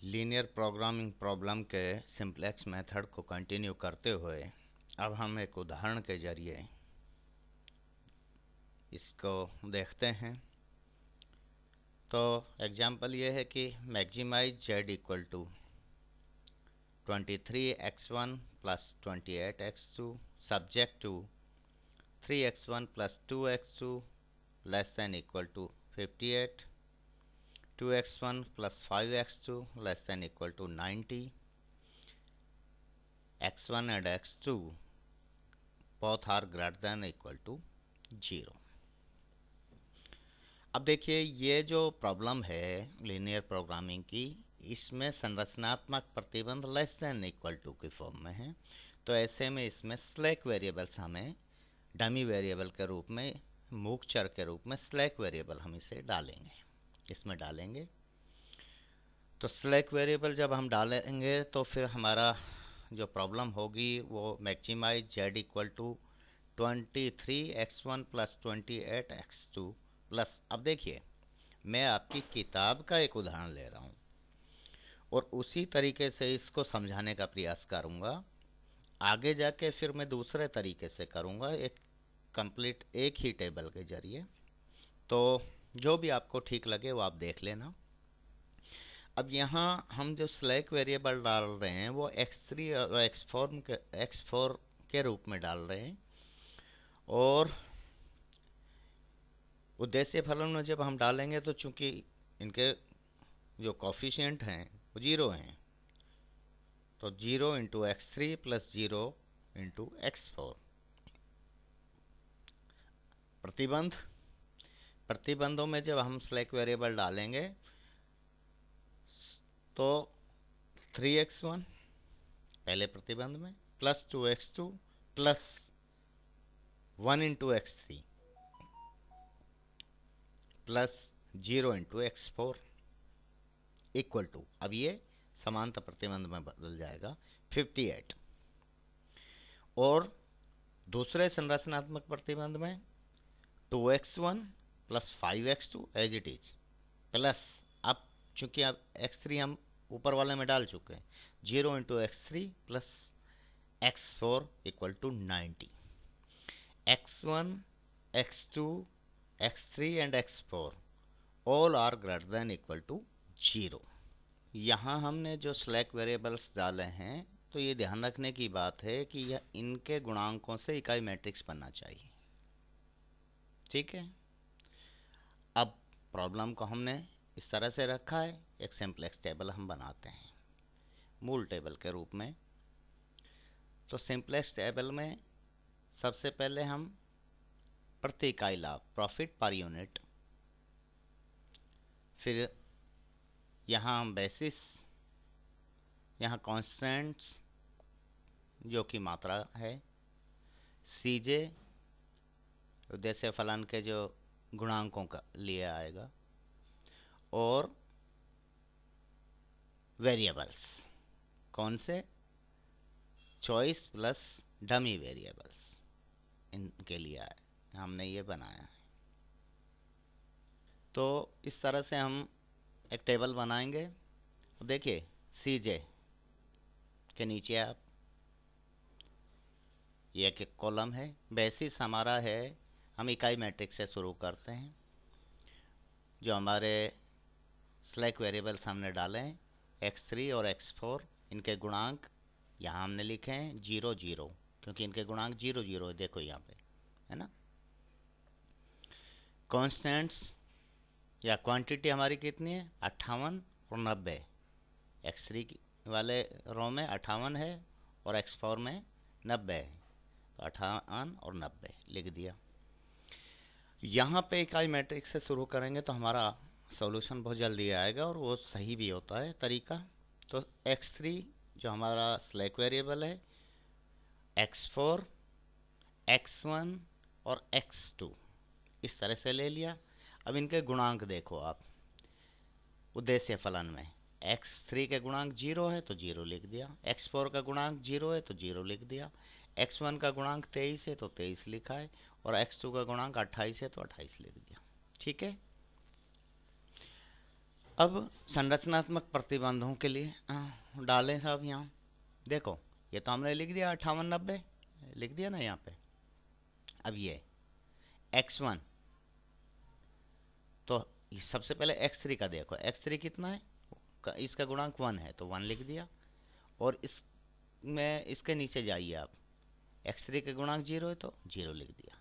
Linear programming problem के simplex method को continue करते हुए अब हम एक उदाहरण के जरिए इसको देखते हैं। तो एग्जाम्पल ये है कि maximize Z equal to 23x1 plus 28x2 subject to 3x1 plus 2x2 less than equal to 58, 2x1 plus 5x2 less than equal to 90, x1 and x2 both are greater than equal to 0। अब देखिए ये जो problem है linear programming की, इसमें संरचनात्मक प्रतिबंध less than equal to की फॉर्म में है। तो ऐसे में इसमें स्लैक वेरिएबल्स हमें डमी वेरिएबल के रूप में, मूक चर के रूप में स्लैक वेरिएबल हम इसे डालेंगे, इसमें डालेंगे। तो स्लैक वेरिएबल जब हम डालेंगे तो फिर हमारा जो प्रॉब्लम होगी वो maximize Z equal to 23x1 plus 28x2 plus, अब देखिए मैं आपकी किताब का एक उदाहरण ले रहा हूँ और उसी तरीके से इसको समझाने का प्रयास करूँगा। आगे जाके फिर मैं दूसरे तरीके से करूँगा, एक कंप्लीट एक ही टेबल के जरिए। तो जो भी आपको ठीक लगे वो आप देख लेना। अब यहाँ हम जो स्लैक वेरिएबल डाल रहे हैं वो x3 और x4 के रूप में डाल रहे हैं, और उद्देश्य फलन में जब हम डालेंगे तो चूंकि इनके जो कॉफिशिएंट हैं वो 0 हैं, तो 0 into x3 plus 0 into x4। प्रतिबंधों में जब हम स्लैक वेरिएबल डालेंगे तो 3x1 पहले प्रतिबंध में plus 2x2 plus 1 into x3 plus 0 into x4 equal to, अब ये समांतर प्रतिबंध में बदल जाएगा 58। और दूसरे संरचनात्मक प्रतिबंध में 2x1 plus 5x2 as it is plus, अब चूंकि अब x3 हम ऊपर वाले में डाल चुके हैं, 0 into x3 plus x4 equal to 90। x1, x2, x3 and x4 all are greater than equal to 0। यहाँ हमने जो स्लैक वेरिएबल्स डाले हैं तो ये ध्यान रखने की बात है कि यह इनके गुणांकों से इकाई मैट्रिक्स बनना चाहिए, ठीक है। अब प्रॉब्लम को हमने इस तरह से रखा है, एक सिंप्लेक्स टेबल हम बनाते हैं मूल टेबल के रूप में। तो सिंप्लेक्स टेबल में सबसे पहले हम प्रति इकाई लाभ, प्रॉफिट पर यूनिट, फिर यहाँ हम बेसिस, यहाँ कॉन्स्टेंट्स जो कि मात्रा है, सीजे उद्देश्य फलन के जो गुणांकों का लिए आएगा, और वेरिएबल्स कौन से, चॉइस प्लस डमी वेरिएबल्स, इनके लिए आए, हमने ये बनाया है। तो इस तरह से हम एक टेबल बनाएंगे। अब देखिए सीजे के नीचे आप, ये एक कॉलम है, बेसिस हमारा है, हम इकाई मैट्रिक्स से शुरू करते हैं। जो हमारे स्लैक वेरिएबल्स हमने डाले हैं x3 और x4, इनके गुणांक यहाँ हमने लिखे हैं 0 0, क्योंकि इनके गुणांक 0 0 है, देखो यहाँ पे है ना। कॉन्स्टेंट्स या क्वांटिटी हमारी कितनी है, 58 और 90। x3 वाले रो में 58 है और x4 में 90 है, तो 58 और 90 लिख दिया। यहाँ पे इकाई मैट्रिक्स से शुरू करेंगे तो हमारा सॉल्यूशन बहुत जल्दी आएगा और वो सही भी होता है तरीका। तो x3 जो हमारा स्लैक वेरिएबल है, x4, x1 और x2 इस तरह से ले लिया। अब इनके गुणांक देखो आप उद्देश्य फलन में, x3 के गुणांक 0 है तो 0 लिख दिया, x4 का गुणांक 0 है तो 0 लिख दिया, x1 का गुणांक 23 है तो 23 लिखा है, और x2 का गुणांक 28 है तो 28 लिख दिया, ठीक है। अब संरचनात्मक प्रतिबंधों के लिए डालें साहब यहाँ देखो, ये तो हमने लिख दिया 58-90 लिख दिया ना यहाँ पे। अब ये x1, तो सबसे पहले x3 का देखो, x3 कितना है, इसका गुणांक 1 है तो 1 लिख दिया। और इसमें इसके नीचे जाइए आप, x3 के गुणांक 0 है तो 0 लिख दिया।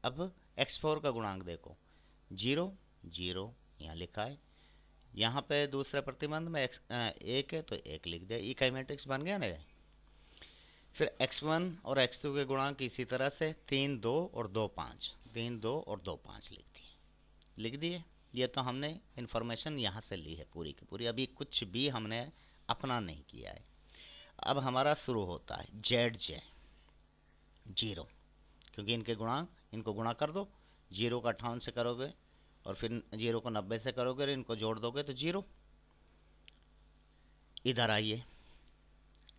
अब x4 का गुणांक देखो, 0 0 यहाँ लिखा है। यहाँ पे दूसरे प्रतिबंध में 1 है तो 1 लिख दिया। इकाई मैट्रिक्स बन गया ना। फिर x1 और x2 के गुणांक इसी तरह से 3 2 और 2 5, 3 2 और 2 5 लिख दिए। ये तो हमने इन्फॉर्मेशन यहाँ से ली है पूरी की पूरी, अभी कुछ भी हमने अपना नहीं किया है। अब हमारा शुरू होता है ZJ 0, क्योंकि इनके गुणांक, इनको गुणा कर दो, 0 को 58 से करोगे और फिर 0 को 90 से करोगे और इनको जोड़ दोगे तो 0। इधर आइए,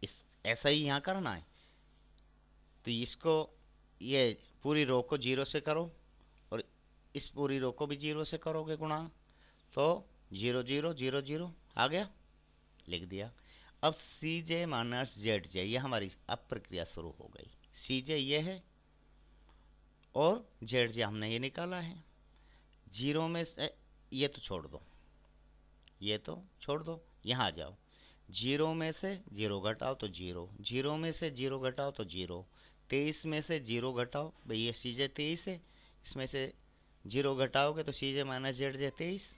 इस ऐसा ही यहाँ करना है। तो इसको, ये पूरी रो को 0 से करो और इस पूरी रो को भी 0 से करोगे गुणा, तो 0 0 0 0 आ गया, लिख दिया। अब CJ माइनस ZJ, ये हमारी अब प्रक्रिया शुरू हो गई। CJ ये है और ZJ हमने ये निकाला है। 0 में से ये तो छोड़ दो, ये तो छोड़ दो, यहाँ आ जाओ। 0 में से 0 घटाओ तो 0, 0 में से 0 घटाओ तो 0, 23 में से 0 घटाओ, भाई ये CJ 23 है, इसमें से 0 घटाओगे तो CJ माइनस ZJ 23।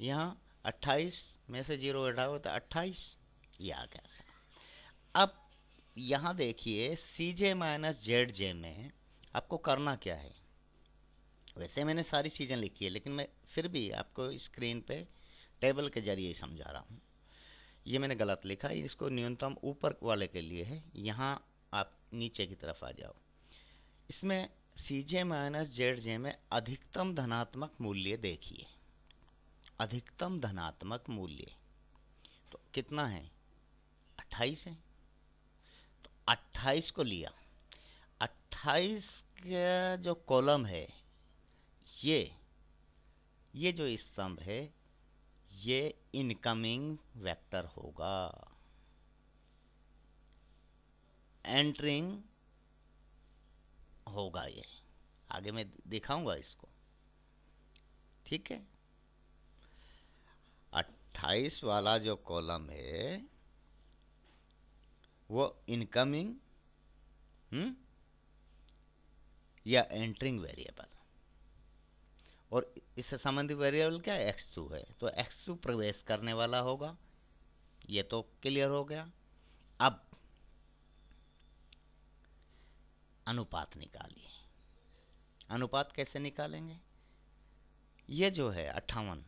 यहाँ 28 में से 0 घटाओगे तो 28, ये आ गया सर। अब यहाँ देखिए CJ माइनस ZJ में आपको करना क्या है। वैसे मैंने सारी चीज़ें लिखी है, लेकिन मैं फिर भी आपको स्क्रीन पे टेबल के जरिए समझा रहा हूँ। ये मैंने गलत लिखा है, इसको न्यूनतम ऊपर वाले के लिए है, यहाँ आप नीचे की तरफ आ जाओ। इसमें CJ माइनस ZJ में अधिकतम धनात्मक मूल्य देखिए, अधिकतम धनात्मक मूल्य तो कितना है, 28 है। तो 28 को लिया, 28 का जो कॉलम है, ये जो स्तंभ है, ये इनकमिंग वेक्टर होगा, एंटरिंग होगा। ये आगे मैं दिखाऊंगा इसको, ठीक है। 28 वाला जो कॉलम है वो इनकमिंग या एंटरिंग वेरिएबल, और इससे संबंधित वेरिएबल क्या है, x2 है, तो x2 प्रवेश करने वाला होगा। ये तो क्लियर हो गया। अब अनुपात निकालिए। अनुपात कैसे निकालेंगे, ये जो है 58,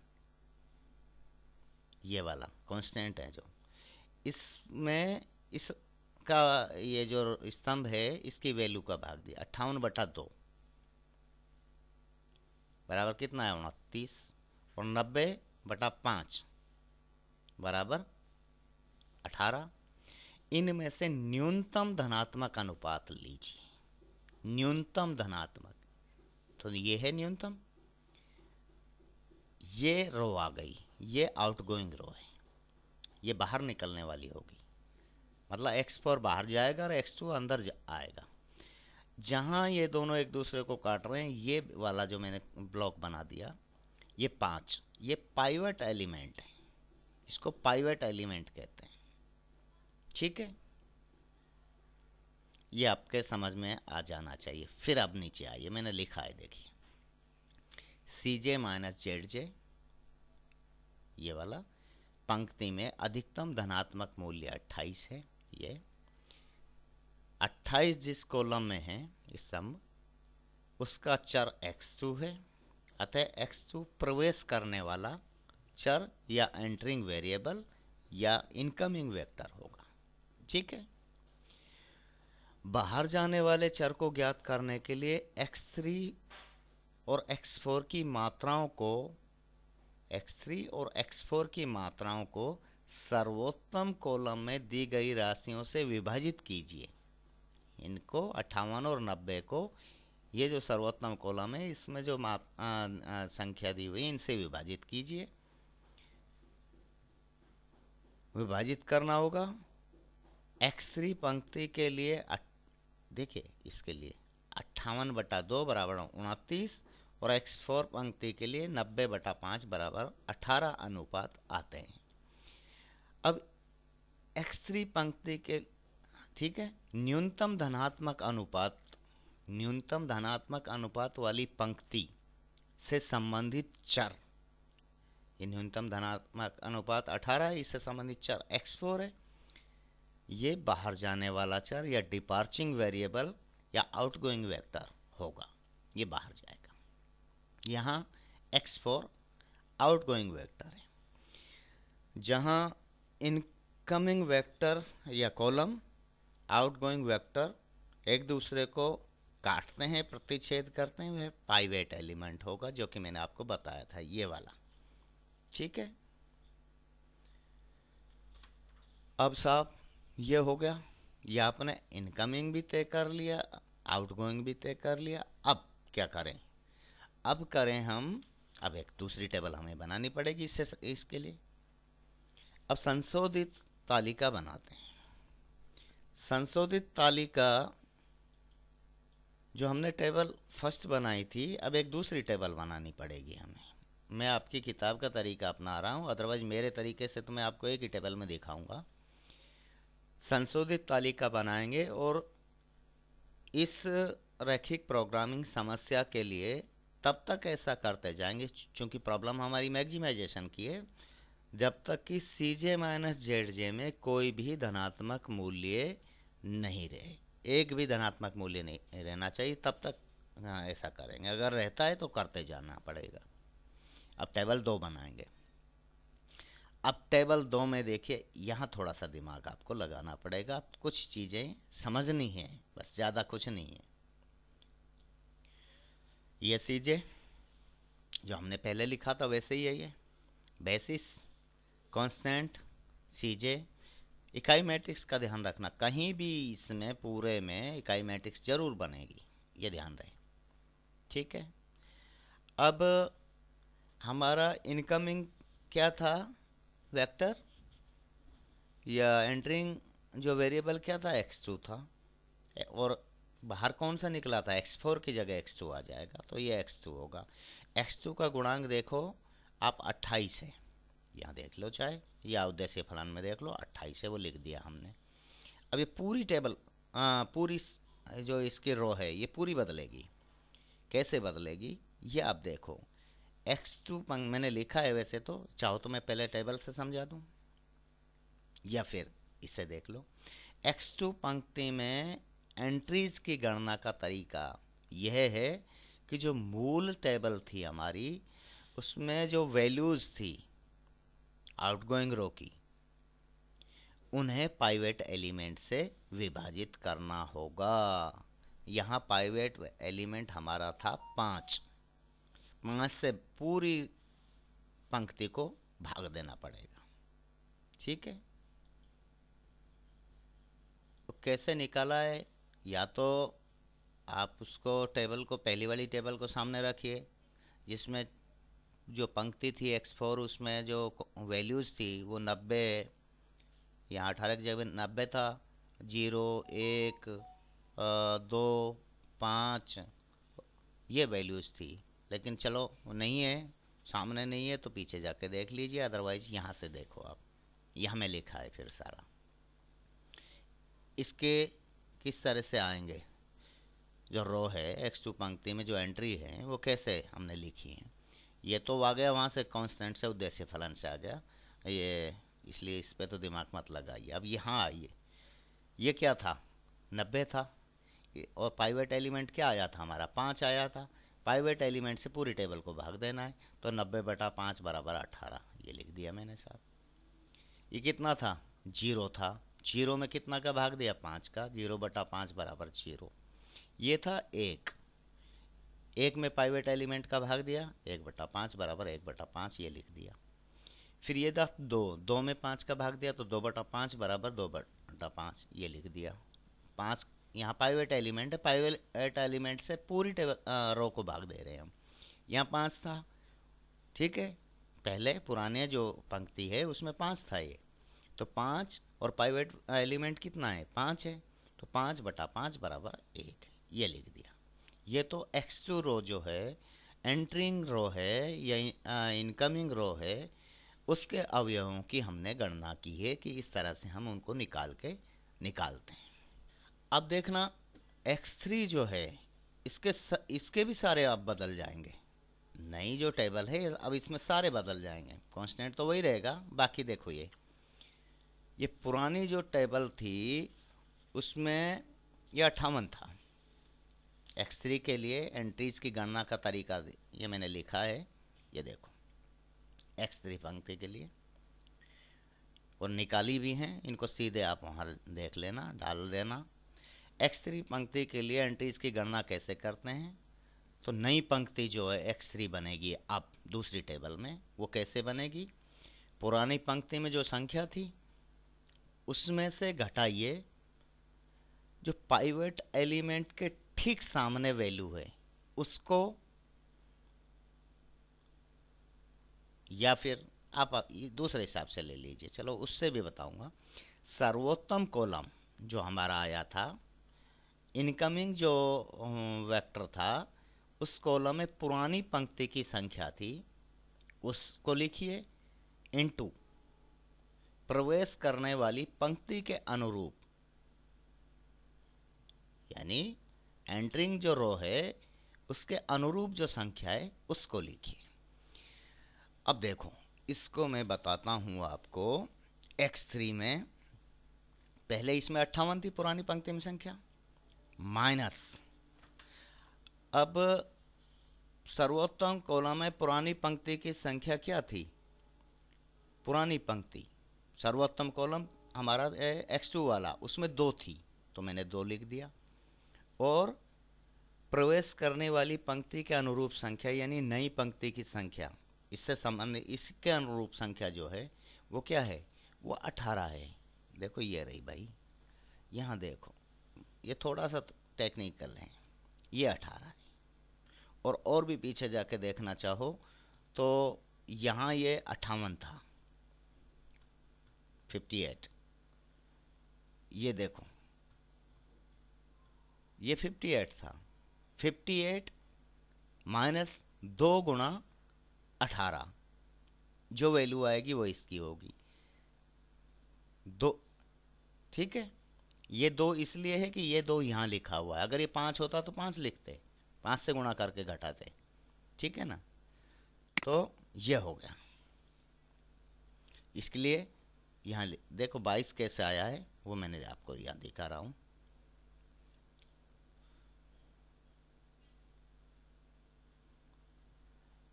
ये वाला कांस्टेंट है जो, इसमें इसका ये जो स्तंभ है इसकी वैल्यू का भाग दिया, 58/2 बराबर कितना है, 29, और 90/5 बराबर 18। इनमें से न्यूनतम धनात्मक अनुपात लीजिए, न्यूनतम धनात्मक, तो ये है न्यूनतम, ये रो आ गई, ये आउटगोइंग रो है, ये बाहर निकलने वाली होगी, मतलब x4 बाहर जाएगा और x2 अंदर आएगा। जहाँ ये दोनों एक दूसरे को काट रहे हैं, ये वाला जो मैंने ब्लॉक बना दिया, ये 5, ये पाइवट एलिमेंट है, इसको पाइवट एलिमेंट कहते हैं, ठीक है। ये आपके समझ में आ जाना चाहिए। फिर अब नीचे आइए, मैंने लिखा है देखिए, CJ माइनस ZJ, ये वाला पंक्ति में अधिकतम धनात्मक मूल्य 28 है। ये 28 जिस कॉलम में है इस सम, उसका चर x2 है, अतः x2 प्रवेश करने वाला चर या एंटरिंग वेरिएबल या इनकमिंग वेक्टर होगा, ठीक है। बाहर जाने वाले चर को ज्ञात करने के लिए x3 और x4 की मात्राओं को, x3 और x4 की मात्राओं को सर्वोत्तम कॉलम में दी गई राशियों से विभाजित कीजिए। इनको 58 और 90 को, ये जो सर्वोत्तम कॉलम है इसमें जो संख्या दी हुई है, इनसे विभाजित कीजिए। विभाजित करना होगा। x3 पंक्ति के लिए देखिए इसके लिए 58/2 बराबर 29 और x4 पंक्ति के लिए 90/5 बराबर 18 अनुपात आते हैं। अब x3 पंक्ति के, ठीक है, न्यूनतम धनात्मक अनुपात वाली पंक्ति से संबंधित चर, ये न्यूनतम धनात्मक अनुपात 18 है, इससे संबंधित चर x4 है। ये बाहर जाने वाला चर या डिपार्चिंग वेरिएबल या आउटगोइंग वेक्टर होगा, ये बाहर जाएगा। यहाँ x4 आउटगोइंग वेक्टर है, जहाँ इनकमिंग वेक्टर या कॉलम, आउटगोइंग वेक्टर एक दूसरे को काटते हैं, प्रतिच्छेद करते हैं, वह पाइवेट एलिमेंट होगा, जो कि मैंने आपको बताया था, ये वाला। ठीक है, अब साहब ये हो गया, ये आपने इनकमिंग भी तय कर लिया, आउटगोइंग भी तय कर लिया। अब क्या करें? अब करें हम, अब एक दूसरी टेबल हमें बनानी पड़ेगी इसके लिए। अब संशोधित तालिका बनाते हैं। संशोधित तालिका, जो हमने टेबल फर्स्ट बनाई थी, अब एक दूसरी टेबल बनानी पड़ेगी हमें। मैं आपकी किताब का तरीका अपना रहा हूँ, अदरवाइज मेरे तरीके से तो मैं आपको एक ही टेबल में दिखाऊंगा। संशोधित तालिका बनाएंगे और इस रैखिक प्रोग्रामिंग समस्या के लिए तब तक ऐसा करते जाएंगे, चूंकि प्रॉब्लम हमारी मैक्सिमाइजेशन की है, जब तक कि Cj माइनस Zj में कोई भी धनात्मक मूल्य नहीं रहे, एक भी धनात्मक मूल्य नहीं रहना चाहिए, तब तक ऐसा करेंगे। अगर रहता है तो करते जाना पड़ेगा। अब टेबल 2 बनाएंगे। अब टेबल 2 में देखिए, यहाँ थोड़ा सा दिमाग आपको लगाना पड़ेगा, कुछ चीज़ें समझनी है, बस ज़्यादा कुछ नहीं है। ये Cj जो हमने पहले लिखा था वैसे ही है, ये बेसिस कांस्टेंट Cj। इकाई मैट्रिक्स का ध्यान रखना, कहीं भी इसमें पूरे में इकाई मैट्रिक्स जरूर बनेगी, ये ध्यान रहे। ठीक है, अब हमारा इनकमिंग क्या था वेक्टर, या एंटरिंग जो वेरिएबल क्या था, x2 था, और बाहर कौन सा निकला था, x4 की जगह x2 आ जाएगा, तो ये x2 होगा। x2 का गुणांक देखो आप 28 है, यहाँ देख लो, चाहे या उद्देश्य फलन में देख लो, 28 है, वो लिख दिया हमने। अब ये पूरी टेबल, पूरी जो इसकी रो है ये पूरी बदलेगी। कैसे बदलेगी ये आप देखो। x2 मैंने लिखा है, वैसे तो चाहो तो मैं पहले टेबल से समझा दूं, या फिर इसे देख लो। x2 पंक्ति में एंट्रीज की गणना का तरीका यह है कि जो मूल टेबल थी हमारी, उसमें जो वैल्यूज थी आउटगोइंग रो की, उन्हें पाइवेट एलिमेंट से विभाजित करना होगा। यहाँ पाइवेट एलिमेंट हमारा था 5 से पूरी पंक्ति को भाग देना पड़ेगा। ठीक है, तो कैसे निकाला है, या तो आप उसको टेबल को, पहली वाली टेबल को सामने रखिए, जिसमें जो पंक्ति थी x4, उसमें जो वैल्यूज़ थी वो 90, यहाँ 18 की जगह 90 था, 0, 1, 2, 5, ये वैल्यूज़ थी। लेकिन चलो नहीं है, सामने नहीं है, तो पीछे जाके देख लीजिए, अदरवाइज यहाँ से देखो आप, यहाँ में लिखा है फिर सारा। इसके किस तरह से आएंगे, जो रो है x2 पंक्ति में जो एंट्री है वो कैसे हमने लिखी है, ये तो आ गया वहाँ से, कांस्टेंट से उद्देश्य फलन से आ गया ये, इसलिए इस पे तो दिमाग मत लगाइए। अब यहाँ आइए, ये क्या था, 90 था, और पाइवेट एलिमेंट क्या आया था हमारा, 5 आया था। पाइवेट एलिमेंट से पूरी टेबल को भाग देना है, तो 90/5 बराबर 18, ये लिख दिया मैंने साहब। ये कितना था, 0 था, 0 में कितना का भाग दिया, 5 का, 0/5 बराबर 0। ये था 1 में पाइवेट एलिमेंट का भाग दिया, 1/5 बराबर 1/5, ये लिख दिया। फिर ये था 2 में 5 का भाग दिया, तो 2/5 बराबर 2/5, ये लिख दिया। 5 यहाँ पाइवेट एलिमेंट है, पाइवेट एलिमेंट से पूरी टेबल रो को भाग दे रहे हैं हम। यहाँ 5 था, ठीक है, पहले पुराने जो पंक्ति है उसमें 5 था ये, तो 5 और पाइवेट एलिमेंट कितना है, 5 है, तो 5/5 बराबर 1 ये लिख दिया। ये तो x2 रो जो है एंटरिंग रो है या इनकमिंग रो है, उसके अवयवों की हमने गणना की है कि इस तरह से हम उनको निकालते हैं। अब देखना x3 जो है इसके भी सारे अब बदल जाएंगे। नई जो टेबल है अब इसमें सारे बदल जाएंगे, कांस्टेंट तो वही रहेगा। बाकी देखो ये पुरानी जो टेबल थी उसमें ये 58 था। x3 के लिए एंट्रीज की गणना का तरीका ये मैंने लिखा है, ये देखो x3 पंक्ति के लिए, और निकाली भी हैं, इनको सीधे आप वहाँ देख लेना, डाल देना। x3 पंक्ति के लिए एंट्रीज की गणना कैसे करते हैं, तो नई पंक्ति जो है x3 बनेगी अब दूसरी टेबल में। वो कैसे बनेगी, पुरानी पंक्ति में जो संख्या थी उसमें से घटाइए जो पाइवेट एलिमेंट के ठीक सामने वैल्यू है उसको, या फिर आप दूसरे हिसाब से ले लीजिए, चलो उससे भी बताऊंगा। सर्वोत्तम कॉलम जो हमारा आया था, इनकमिंग जो वेक्टर था, उस कॉलम में पुरानी पंक्ति की संख्या थी, उसको लिखिए इनटू प्रवेश करने वाली पंक्ति के अनुरूप, यानी एंटरिंग जो रो है उसके अनुरूप जो संख्या है उसको लिखिए। अब देखो इसको मैं बताता हूं आपको। x3 में पहले इसमें 58 थी पुरानी पंक्ति में संख्या, माइनस अब सर्वोत्तम कॉलम में पुरानी पंक्ति की संख्या क्या थी, पुरानी पंक्ति सर्वोत्तम कॉलम हमारा x2 वाला, उसमें 2 थी तो मैंने 2 लिख दिया, और प्रवेश करने वाली पंक्ति के अनुरूप संख्या यानी नई पंक्ति की संख्या, इससे संबंधित इसके अनुरूप संख्या जो है वो क्या है, वो 18 है। देखो ये रही भाई, यहाँ देखो ये थोड़ा सा टेक्निकल है, ये 18 है। और भी पीछे जाके देखना चाहो तो यहाँ ये 58 था, 58, ये देखो ये 58 था, 58 माइनस 2 गुणा 18, जो वैल्यू आएगी वो इसकी होगी 2, ठीक है। ये 2 इसलिए है कि ये 2 यहाँ लिखा हुआ है, अगर ये 5 होता तो 5 लिखते, 5 से गुणा करके घटाते, ठीक है ना। तो ये हो गया, इसके लिए यहाँ देखो 22 कैसे आया है वो मैंने आपको यहाँ दिखा रहा हूँ।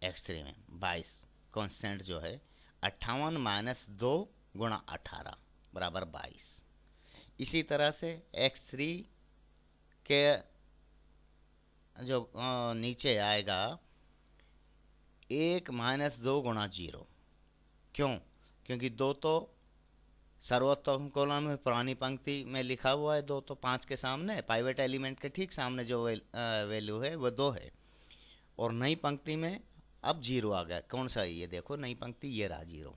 x3 में 22 कांस्टेंट जो है 58 माइनस 2 गुणा 18 बराबर 22। इसी तरह से x3 के जो नीचे आएगा 1 माइनस 2 गुणा 0, क्यों, क्योंकि 2 तो सर्वोत्तम कॉलम में पुरानी पंक्ति में लिखा हुआ है, 2 तो 5 के सामने, पाइवेट एलिमेंट के ठीक सामने जो वैल्यू है वो 2 है, और नई पंक्ति में अब 0 आ गया। कौन सा, ये देखो नई पंक्ति, ये रहा 0,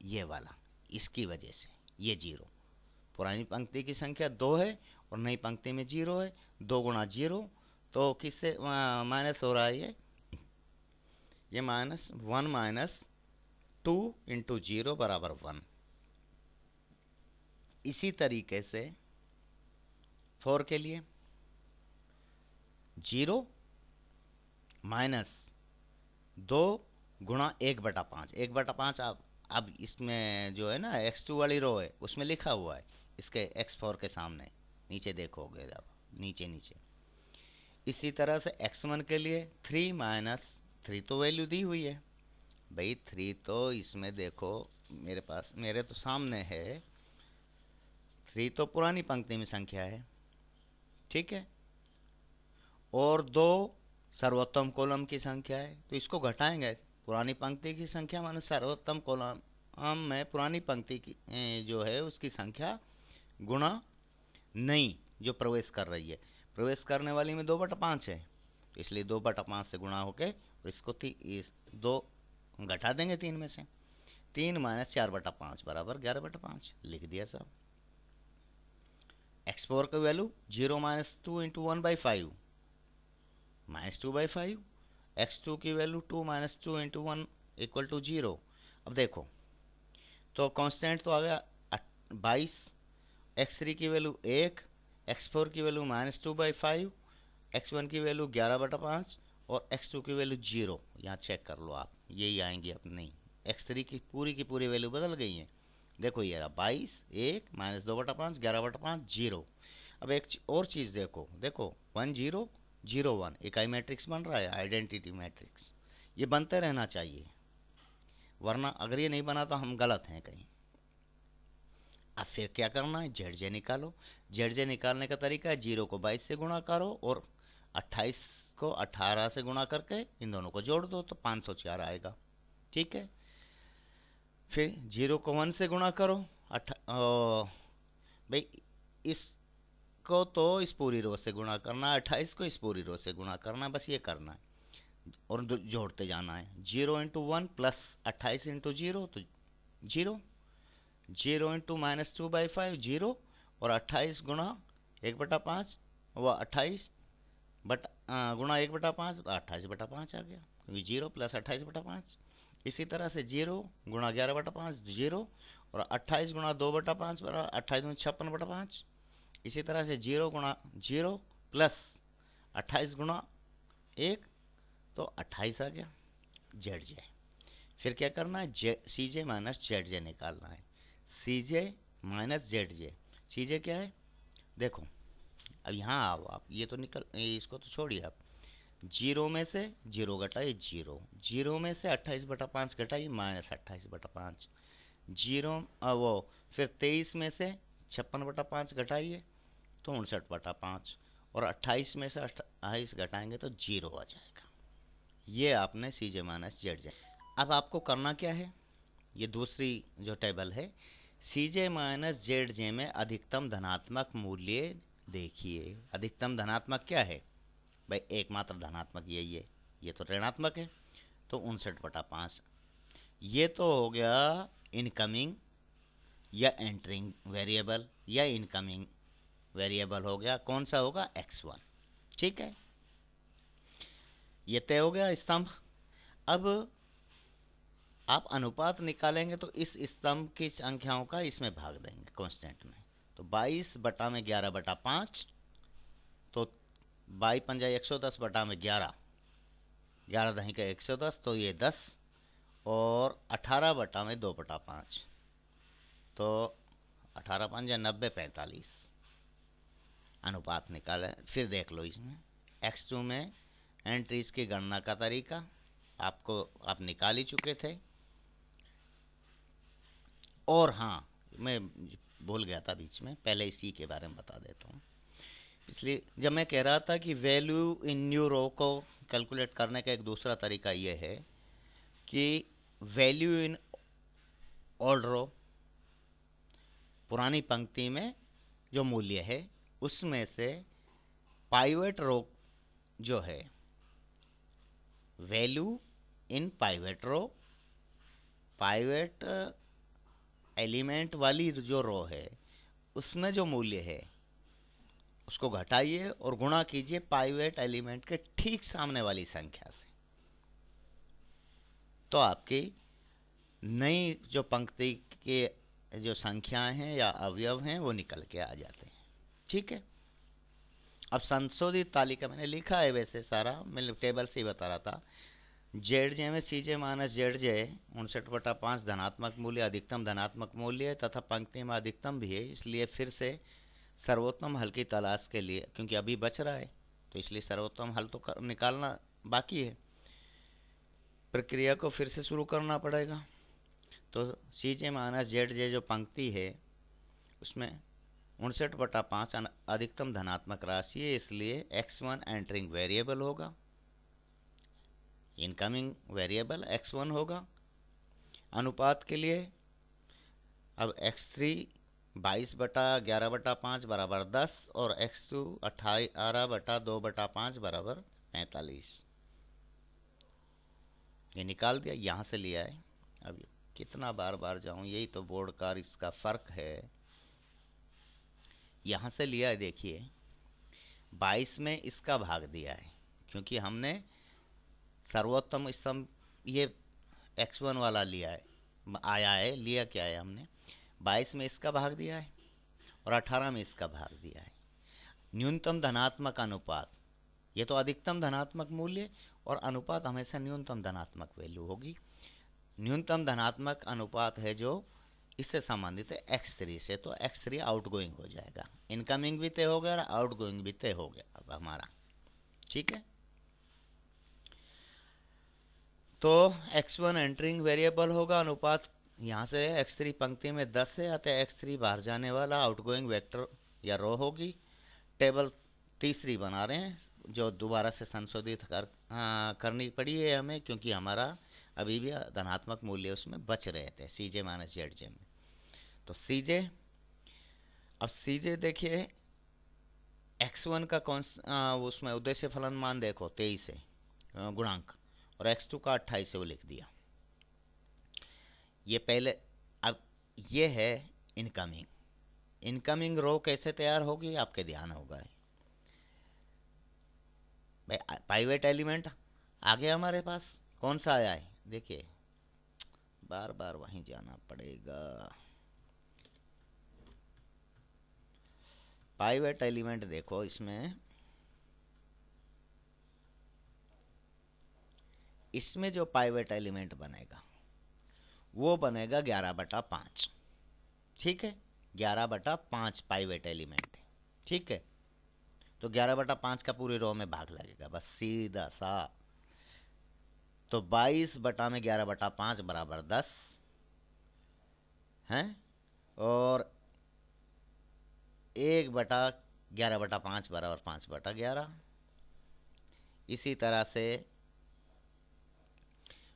ये वाला, इसकी वजह से ये 0, पुरानी पंक्ति की संख्या 2 है और नई पंक्ति में 0 है, 2 गुणा 0 तो किससे माइनस हो रहा है, ये माइनस 1 माइनस 2 इंटू 0 बराबर 1। इसी तरीके से 4 के लिए 0 माइनस 2 गुणा 1/5, 1/5 अब इसमें जो है ना x2 वाली रो है उसमें लिखा हुआ है, इसके x4 के सामने नीचे देखोगे जब नीचे। इसी तरह से x1 के लिए 3 माइनस 3 तो वैल्यू दी हुई है भाई, 3 तो इसमें देखो मेरे पास, मेरे तो सामने है, 3 तो पुरानी पंक्ति में संख्या है, ठीक है, और 2 सर्वोत्तम कॉलम की संख्या है, तो इसको घटाएंगे, पुरानी पंक्ति की संख्या माने सर्वोत्तम कॉलम में पुरानी पंक्ति की जो है उसकी संख्या गुणा नई जो प्रवेश कर रही है, प्रवेश करने वाली में 2/5 है, तो इसलिए 2/5 से गुणा होके इसको 2 घटा देंगे 3 में से, 3 माइनस 4/5 बराबर 11/5 लिख दिया साहब। x4 की वैल्यू 0 माइनस 2 इंटू 1/5 -2/5। x2 की value 2 minus 2 into 1 equal to 0। अब देखो तो कांस्टेंट तो आ गया 22, x3 की वैल्यू 1, x4 की वैल्यू -2/5, x1 की वैल्यू 11/5 और x2 की वैल्यू 0। यहाँ चेक कर लो आप, यही आएंगी अब नहीं, x3 की पूरी वैल्यू बदल गई है। देखो ये रहा 22, 1 -2/5 11/5 0। अब एक और चीज़ देखो, 1 0 0 1 इकाई मैट्रिक्स बन रहा है, आइडेंटिटी मैट्रिक्स। ये बनते रहना चाहिए, वरना अगर ये नहीं बना तो हम गलत हैं कहीं। अब फिर क्या करना है, जेड जे निकालो। जेड जे निकालने का तरीका है 0 को 22 से गुणा करो और 28 को 18 से गुणा करके इन दोनों को जोड़ दो तो 504 आएगा। ठीक है, फिर 0 को 1 से गुणा करो, भाई इसको तो इस पूरी रो से गुणा करना है, 28 को इस पूरी रो से गुणा करना है, बस ये करना है और जोड़ते जाना है। 0 इंटू 1 प्लस 28 इंटू 0 तो 0, 0 इंटू -2/5 0 और 28 गुणा 1/5 वह 28 गुणा 1/5 तो 28/5 आ गया, क्योंकि 0 प्लस 28/5। इसी तरह से 0 गुणा 11/5 0 और 28 गुणा 2/5 बराबर 28 56/5। इसी तरह से 0 गुणा 0 प्लस 28 गुणा 1 तो 28 आ गया जेड जे। फिर क्या करना है, सी जे माइनस जेड जे निकालना है। सी जे माइनस जेड जे, सी जे क्या है देखो, अब यहाँ आओ आप, ये तो निकल, इसको तो छोड़िए आप। 0 में से 0 घटाइए 0, 0 में से 28/5 घटाइए -28/5, 0 वो फिर 23 में से 56/5 घटाइए तो 59/5 और 28 में से 28 घटाएंगे तो 0 आ जाएगा। ये आपने सी जे माइनस जेड जे। अब आपको करना क्या है, ये दूसरी जो टेबल है, सी जे माइनस जेड जे में अधिकतम धनात्मक मूल्य देखिए। अधिकतम धनात्मक क्या है भाई, एकमात्र धनात्मक यही है, ये तो ऋणात्मक है तो 59/5। ये तो हो गया इनकमिंग या एंटरिंग वेरिएबल या इनकमिंग वेरिएबल हो गया, कौन सा होगा x1। ठीक है, ये तय हो गया स्तंभ। अब आप अनुपात निकालेंगे तो इस स्तंभ की संख्याओं का इसमें भाग देंगे कांस्टेंट में, तो 22/11/5 तो 22×110/11, 11 दही का 110 तो ये 10 और 18/2/5 तो 18×5 या 90 45 अनुपात निकालें। फिर देख लो इसमें x2 में एंट्रीज की गणना का तरीका आप निकाल ही चुके थे। और हाँ, मैं भूल गया था बीच में, पहले इसी के बारे में बता देता हूँ। इसलिए जब मैं कह रहा था कि वैल्यू इन न्यू रो को कैलकुलेट करने का एक दूसरा तरीका ये है कि वैल्यू इन ओल्ड रो, पुरानी पंक्ति में जो मूल्य है उसमें से पाइवट रो जो है, value in pivot row, pivot element वाली जो रो है उसमें जो मूल्य है उसको घटाइए और गुणा कीजिए पाइवट एलिमेंट के ठीक सामने वाली संख्या से, तो आपकी नई जो पंक्ति के जो संख्याएं हैं या अवयव हैं वो निकल के आ जाते हैं। ठीक है, अब संशोधित तालिका मैंने लिखा है, वैसे सारा मैं टेबल से ही बता रहा था। जेड जे में सी जे माइनस जेड जे 59/5 धनात्मक मूल्य, अधिकतम धनात्मक मूल्य है तथा पंक्ति में अधिकतम भी है, इसलिए फिर से सर्वोत्तम हल की तलाश के लिए, क्योंकि अभी बच रहा है तो इसलिए सर्वोत्तम हल तो निकालना बाकी है, प्रक्रिया को फिर से शुरू करना पड़ेगा। तो सी जे माइनस जेड जे जो पंक्ति है उसमें 59/5 अधिकतम धनात्मक राशि है, इसलिए x1 एंटरिंग वेरिएबल होगा, इनकमिंग वेरिएबल x1 होगा। अनुपात के लिए अब x3 22/11/5 बराबर 10 और x2 18/2/5 बराबर 45, ये निकाल दिया, यहाँ से लिया है। अब कितना बार बार जाऊं, यही तो बोर्ड का इसका फ़र्क है। यहाँ से लिया है, देखिए 22 में इसका भाग दिया है, क्योंकि हमने सर्वोत्तम सम ये x1 वाला लिया है, आया है, लिया क्या है हमने, 22 में इसका भाग दिया है और 18 में इसका भाग दिया है। न्यूनतम धनात्मक अनुपात, ये तो अधिकतम धनात्मक मूल्य और अनुपात हमेशा न्यूनतम धनात्मक वैल्यू होगी। न्यूनतम धनात्मक अनुपात है जो इससे संबंधित है x3 से, तो x3 आउटगोइंग हो जाएगा। इनकमिंग भी तय हो गया और आउटगोइंग भी तय हो गया अब हमारा, ठीक है। तो x1 एंटरिंग वेरिएबल होगा, अनुपात यहाँ से x3 पंक्ति में 10 है, अतः x3 बाहर जाने वाला आउटगोइंग वेक्टर या रो होगी। टेबल तीसरी बना रहे हैं, जो दोबारा से संशोधित करनी पड़ी है हमें, क्योंकि हमारा अभी भी धनात्मक मूल्य उसमें बच रहे थे CJ माइनस ZJ में। तो CJ, अब CJ देखिए x1 का कौन उसमें उद्देश्य फलन मान देखो 23 है गुणांक, और x2 का 28 से वो लिख दिया। ये पहले, अब ये है इनकमिंग। इनकमिंग रो कैसे तैयार होगी आपके ध्यान होगा भाई, पाइवेट एलिमेंट आ गया हमारे पास, कौन सा आया है देखिए, बार बार वहीं जाना पड़ेगा। पाइवेट एलिमेंट देखो, इसमें जो पाइवेट एलिमेंट बनेगा वो बनेगा 11/5, ठीक है, 11/5 पाइवेट एलिमेंट है, ठीक है। तो 11/5 का पूरी रो में भाग लगेगा, बस सीधा सा। तो 22 बटा में 11/5 बराबर 10 हैं, और 1/11/5 बराबर 5/11। इसी तरह से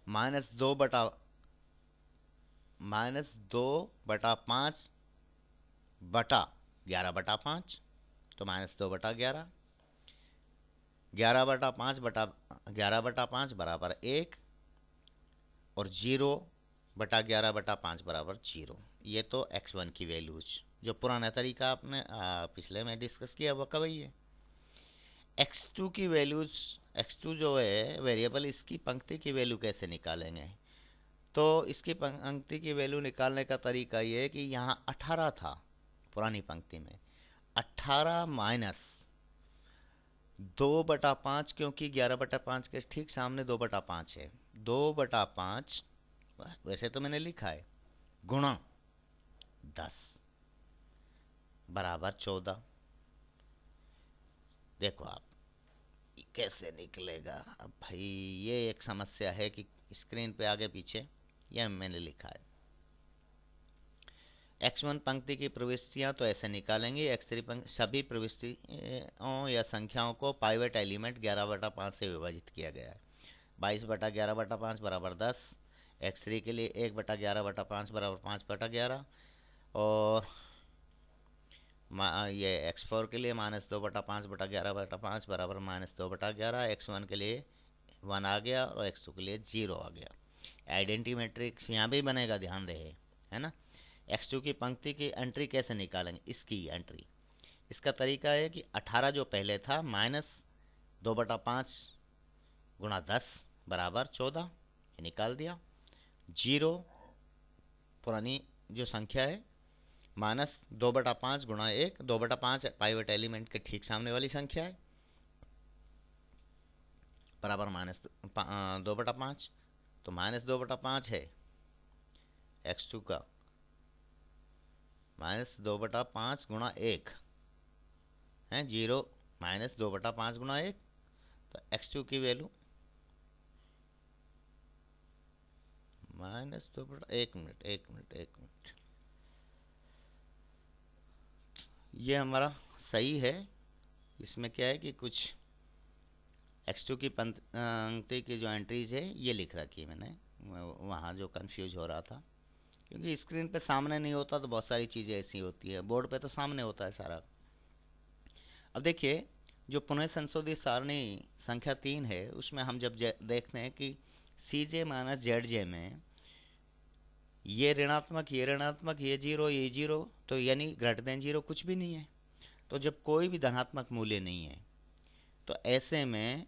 -2/5 बटा 11/5, तो -2/11, 11/5 बटा 11/5 बराबर 1, और 0/11/5 बराबर 0। ये तो x1 की वैल्यूज, जो पुराना तरीका आपने पिछले में डिस्कस किया वो का वही है। x2 की वैल्यूज, x2 जो है वेरिएबल, इसकी पंक्ति की वैल्यू कैसे निकालेंगे? तो इसकी पंक्ति की वैल्यू निकालने का तरीका ये है कि यहाँ 18 था पुरानी पंक्ति में, 18 माइनस 2/5, क्योंकि 11/5 के ठीक सामने 2/5 है, 2/5 वैसे तो मैंने लिखा है, गुणा 10 बराबर 14। देखो आप कैसे निकलेगा अब भाई, ये एक समस्या है कि स्क्रीन पे आगे पीछे यह मैंने लिखा है। x1 पंक्ति की प्रविष्टियां तो ऐसे निकालेंगे, x3 सभी प्रविष्टियों या संख्याओं को पाइवेट एलिमेंट 11/5 से विभाजित किया गया है। 22/11/5 बराबर 10, x3 के लिए 1/11/5 बराबर 5/11, और ये x4 के लिए -2/5/11/5 बराबर -2/11, x1 के लिए 1 आ गया और x2 के लिए 0 आ गया। आइडेंटिटी मैट्रिक्स यहाँ भी बनेगा, ध्यान रहे, है ना। x2 की पंक्ति की एंट्री कैसे निकालेंगे, इसकी एंट्री, इसका तरीका है कि 18 जो पहले था -2/5 गुणा 10 बराबर 14, ये निकाल दिया। 0 पुरानी जो संख्या है, -2/5 गुणा 1, 2/5 पाइवेट एलिमेंट के ठीक सामने वाली संख्या है, बराबर -2/5, तो -2/5 है x2 का, -2/5 गुणा 1 है 0, -2/5 गुणा 1, तो x2 की वैल्यू एक मिनट, ये हमारा सही है। इसमें क्या है कि कुछ x2 की पंक्ति की जो एंट्रीज है ये लिख रखी है मैंने, वहाँ जो कंफ्यूज हो रहा था, क्योंकि स्क्रीन पे सामने नहीं होता तो बहुत सारी चीज़ें ऐसी होती है, बोर्ड पे तो सामने होता है सारा। अब देखिए, जो पुनः संशोधित सारणी संख्या 3 है, उसमें हम जब देखते हैं कि CJ माइनस ZJ में ये ऋणात्मक, ये ऋणात्मक, ये जीरो, ये जीरो, तो यानी ग्रेटर देन जीरो कुछ भी नहीं है। तो जब कोई भी धनात्मक मूल्य नहीं है तो ऐसे में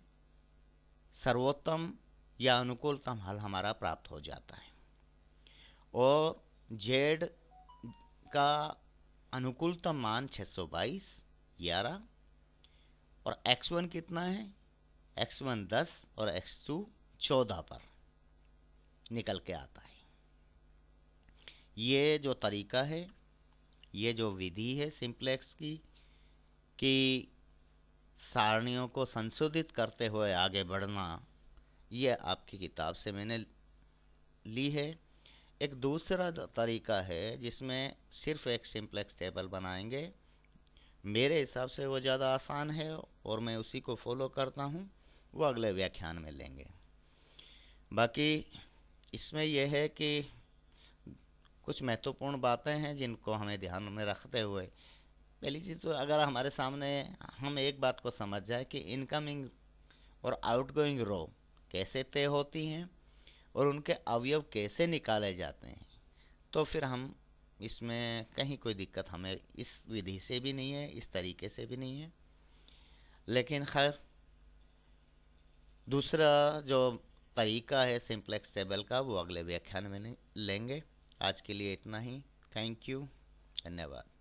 सर्वोत्तम या अनुकूलतम हल हमारा प्राप्त हो जाता है। और जेड का अनुकूलतम मान 622 11 और x1 कितना है, x1 10 और x2 14 पर निकल के आता है। ये जो तरीका है, ये जो विधि है सिंप्लेक्स की कि सारणियों को संशोधित करते हुए आगे बढ़ना, ये आपकी किताब से मैंने ली है। एक दूसरा तरीका है जिसमें सिर्फ एक सिंप्लेक्स टेबल बनाएंगे, मेरे हिसाब से वो ज़्यादा आसान है और मैं उसी को फॉलो करता हूँ, वो अगले व्याख्यान में लेंगे। बाकी इसमें यह है कि कुछ महत्वपूर्ण बातें हैं जिनको हमें ध्यान में रखते हुए, पहली चीज़ तो अगर हमारे सामने हम एक बात को समझ जाए कि इनकमिंग और आउटगोइंग रो कैसे तय होती हैं और उनके अवयव कैसे निकाले जाते हैं, तो फिर हम इसमें कहीं कोई दिक्कत हमें इस विधि से भी नहीं है, इस तरीके से भी नहीं है। लेकिन खैर दूसरा जो तरीका है सिंप्लेक्स टेबल का, वो अगले व्याख्यान में लेंगे। आज के लिए इतना ही। थैंक यू, धन्यवाद।